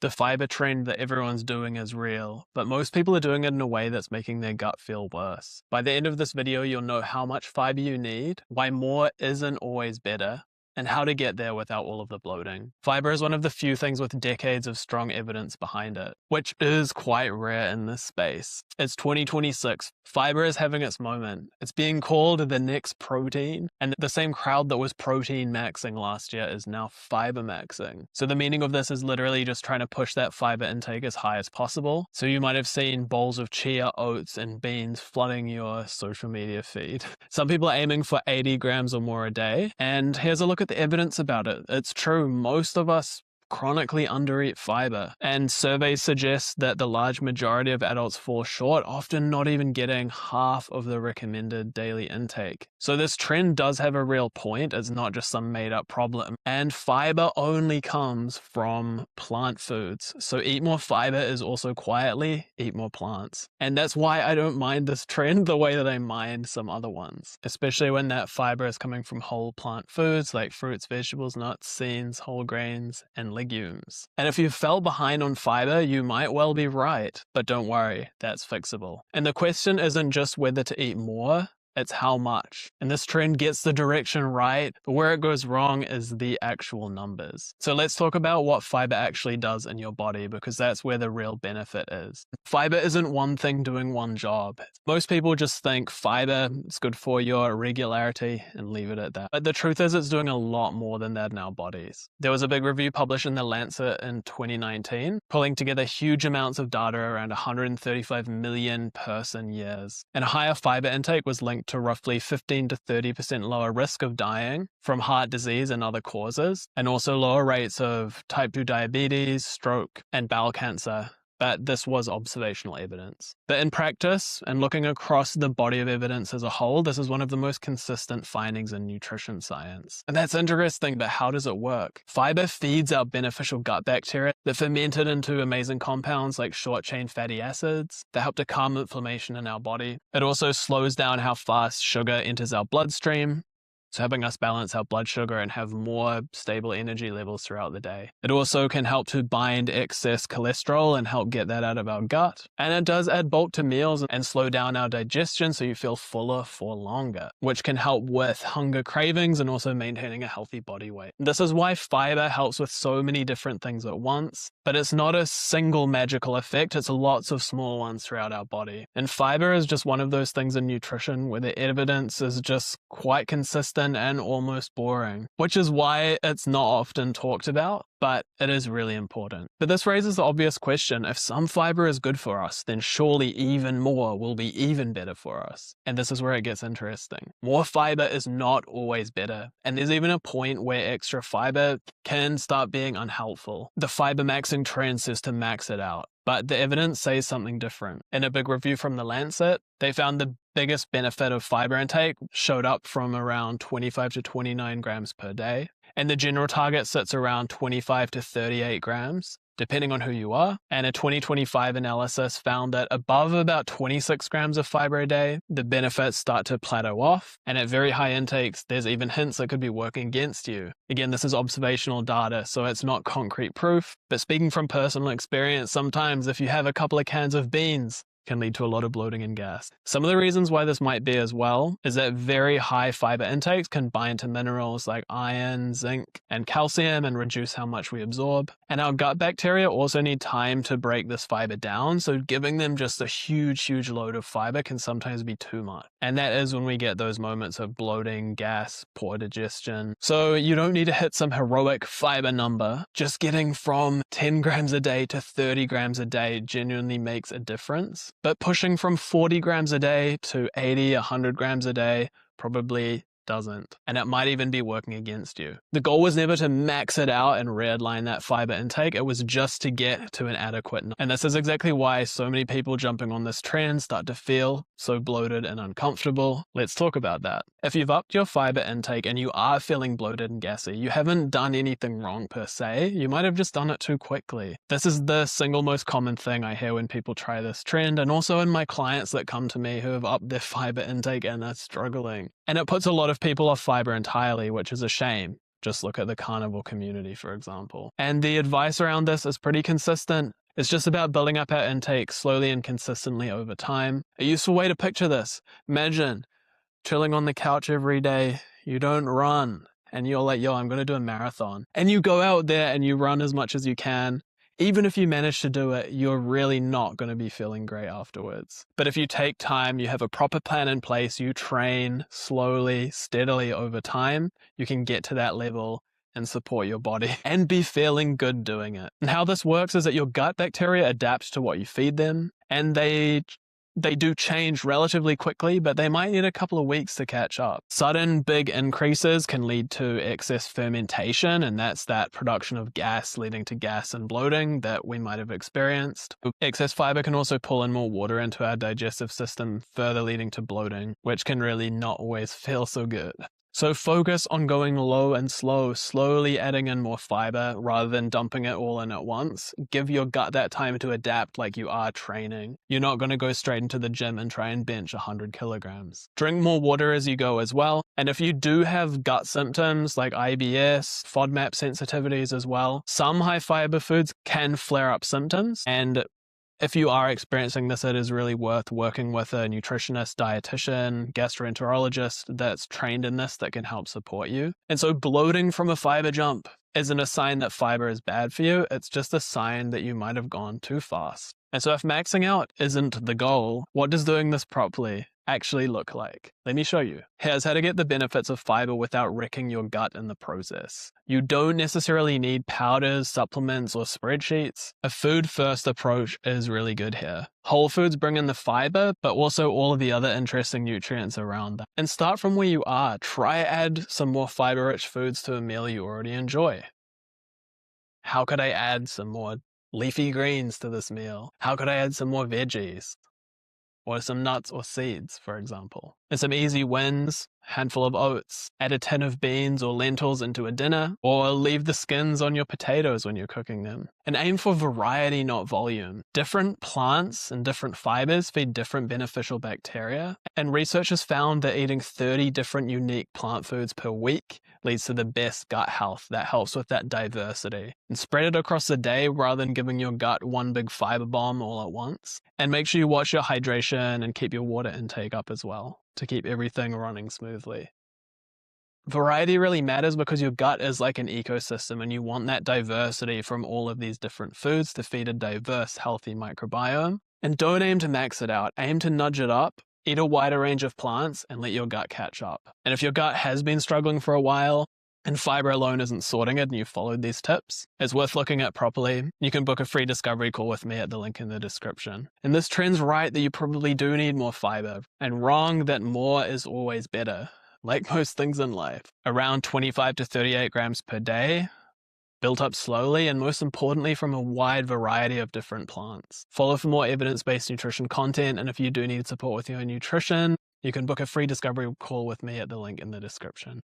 The fiber trend that everyone's doing is real, but most people are doing it in a way that's making their gut feel worse. By the end of this video, you'll know how much fiber you need, why more isn't always better, and how to get there without all of the bloating. Fiber is one of the few things with decades of strong evidence behind it, which is quite rare in this space. It's 2026. Fiber is having its moment. It's being called the next protein, and the same crowd that was protein maxing last year is now fiber maxing. So the meaning of this is literally just trying to push that fiber intake as high as possible. So you might have seen bowls of chia, oats, and beans flooding your social media feed. Some people are aiming for 80 grams or more a day, and here's a look at the evidence about it. It's true, most of us chronically undereat fiber, and surveys suggest that the large majority of adults fall short, often not even getting half of the recommended daily intake. So this trend does have a real point. It's not just some made-up problem, and fiber only comes from plant foods. So eat more fiber is also quietly eat more plants, and that's why I don't mind this trend the way that I mind some other ones, especially when that fiber is coming from whole plant foods like fruits, vegetables, nuts, seeds, whole grains, and legumes. And if you fell behind on fiber, you might well be right, but don't worry, that's fixable. And the question isn't just whether to eat more, it's how much. And this trend gets the direction right, but where it goes wrong is the actual numbers. So let's talk about what fiber actually does in your body, because that's where the real benefit is. Fiber isn't one thing doing one job. Most people just think fiber is good for your regularity and leave it at that. But the truth is it's doing a lot more than that in our bodies. There was a big review published in The Lancet in 2019, pulling together huge amounts of data around 135 million person years. And a higher fiber intake was linked to roughly 15 to 30% lower risk of dying from heart disease and other causes, and also lower rates of type 2 diabetes, stroke, and bowel cancer. But this was observational evidence. But in practice, and looking across the body of evidence as a whole, this is one of the most consistent findings in nutrition science. And that's interesting, but how does it work? Fiber feeds our beneficial gut bacteria that ferment it into amazing compounds like short-chain fatty acids that help to calm inflammation in our body. It also slows down how fast sugar enters our bloodstream, so helping us balance our blood sugar and have more stable energy levels throughout the day. It also can help to bind excess cholesterol and help get that out of our gut. And it does add bulk to meals and slow down our digestion so you feel fuller for longer, which can help with hunger cravings and also maintaining a healthy body weight. This is why fiber helps with so many different things at once, but it's not a single magical effect, it's lots of small ones throughout our body. And fiber is just one of those things in nutrition where the evidence is just quite consistent and almost boring, which is why it's not often talked about, but it is really important. But this raises the obvious question, if some fiber is good for us, then surely even more will be even better for us. And this is where it gets interesting. More fiber is not always better, and there's even a point where extra fiber can start being unhelpful. The Fibermaxxing trend says to max it out, but the evidence says something different. In a big review from The Lancet, they found the biggest benefit of fiber intake showed up from around 25 to 29 grams per day, and the general target sits around 25 to 38 grams, depending on who you are. And a 2025 analysis found that above about 26 grams of fiber a day, the benefits start to plateau off, and at very high intakes, there's even hints that could be working against you. Again, this is observational data, so it's not concrete proof, but speaking from personal experience, sometimes if you have a couple of cans of beans, can lead to a lot of bloating and gas. Some of the reasons why this might be as well is that very high fiber intakes can bind to minerals like iron, zinc, and calcium and reduce how much we absorb. And our gut bacteria also need time to break this fiber down, so giving them just a huge load of fiber can sometimes be too much. And that is when we get those moments of bloating, gas, poor digestion. So you don't need to hit some heroic fiber number. Just getting from 10 grams a day to 30 grams a day genuinely makes a difference. But pushing from 40 grams a day to 80, 100 grams a day probably doesn't. And it might even be working against you. The goal was never to max it out and redline that fiber intake. It was just to get to an adequate number. And this is exactly why so many people jumping on this trend start to feel so bloated and uncomfortable. Let's talk about that. If you've upped your fiber intake and you are feeling bloated and gassy, you haven't done anything wrong per se. You might have just done it too quickly. This is the single most common thing I hear when people try this trend, and also in my clients that come to me who have upped their fiber intake and are struggling. And it puts a lot of people off fiber entirely, which is a shame. Just look at the carnivore community, for example. And the advice around this is pretty consistent. It's just about building up our intake slowly and consistently over time. A useful way to picture this: imagine chilling on the couch every day, you don't run, and you're like, yo, I'm going to do a marathon. And you go out there and you run as much as you can. Even if you manage to do it, you're really not going to be feeling great afterwards. But if you take time, you have a proper plan in place, you train slowly, steadily over time, you can get to that level and support your body and be feeling good doing it. And how this works is that your gut bacteria adapt to what you feed them, and they do change relatively quickly, but they might need a couple of weeks to catch up. Sudden big increases can lead to excess fermentation, and that's that production of gas leading to gas and bloating that we might have experienced. Excess fiber can also pull in more water into our digestive system, further leading to bloating, which can really not always feel so good. So focus on going low and slow, slowly adding in more fiber rather than dumping it all in at once. Give your gut that time to adapt like you are training. You're not going to go straight into the gym and try and bench 100 kilograms. Drink more water as you go as well. And if you do have gut symptoms like IBS, FODMAP sensitivities as well, some high fiber foods can flare up symptoms, and if you are experiencing this, it is really worth working with a nutritionist, dietitian, gastroenterologist that's trained in this that can help support you. And so bloating from a fiber jump isn't a sign that fiber is bad for you. It's just a sign that you might have gone too fast. And so if maxing out isn't the goal, what does doing this properly actually look like? Let me show you. Here's how to get the benefits of fiber without wrecking your gut in the process. You don't necessarily need powders, supplements, or spreadsheets. A food-first approach is really good here. Whole foods bring in the fiber, but also all of the other interesting nutrients around that. And start from where you are. Try add some more fiber-rich foods to a meal you already enjoy. How could I add some more leafy greens to this meal? How could I add some more veggies? Or some nuts or seeds, for example. And some easy wins: handful of oats, add a tin of beans or lentils into a dinner, or leave the skins on your potatoes when you're cooking them. And aim for variety, not volume. Different plants and different fibers feed different beneficial bacteria, and research has found that eating 30 different unique plant foods per week leads to the best gut health. That helps with that diversity. And spread it across the day rather than giving your gut one big fiber bomb all at once. And make sure you watch your hydration and keep your water intake up as well to keep everything running smoothly. Variety really matters because your gut is like an ecosystem, and you want that diversity from all of these different foods to feed a diverse, healthy microbiome. And don't aim to max it out. Aim to nudge it up, eat a wider range of plants, and let your gut catch up. And if your gut has been struggling for a while, and fiber alone isn't sorting it, and you followed these tips, it's worth looking at properly. You can book a free discovery call with me at the link in the description. And this trend's right that you probably do need more fiber, and wrong that more is always better. Like most things in life, around 25 to 38 grams per day, built up slowly, and most importantly from a wide variety of different plants. Follow for more evidence-based nutrition content, and if you do need support with your nutrition, you can book a free discovery call with me at the link in the description.